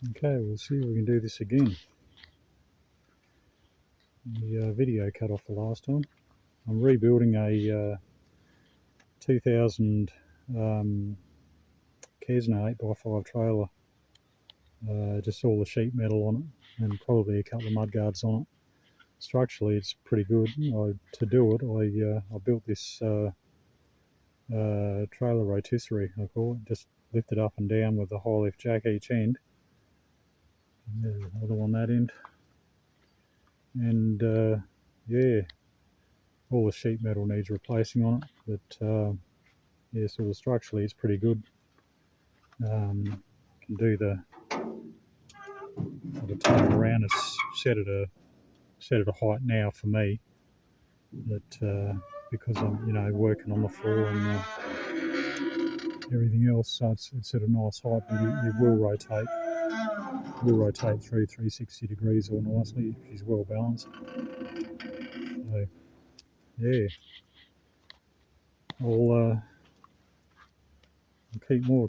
Okay, we'll see if we can do this again. The video cut off the last time. I'm rebuilding a 2000 Kessner 8x5 trailer. Just all the sheet metal on it and probably a couple of mudguards on it. Structurally, it's pretty good. To do it, I built this trailer rotisserie, I call it. Just lift it up and down with a high lift jack each end. And there's another one that end. And yeah, all the sheet metal needs replacing on it, but yeah, sort of structurally it's pretty good. Can do the turn around. It's set at a height now for me that because I'm working on the floor and everything else, so it's at a nice height. But you will rotate through 360 degrees all nicely if she's well balanced. So yeah, I'll keep more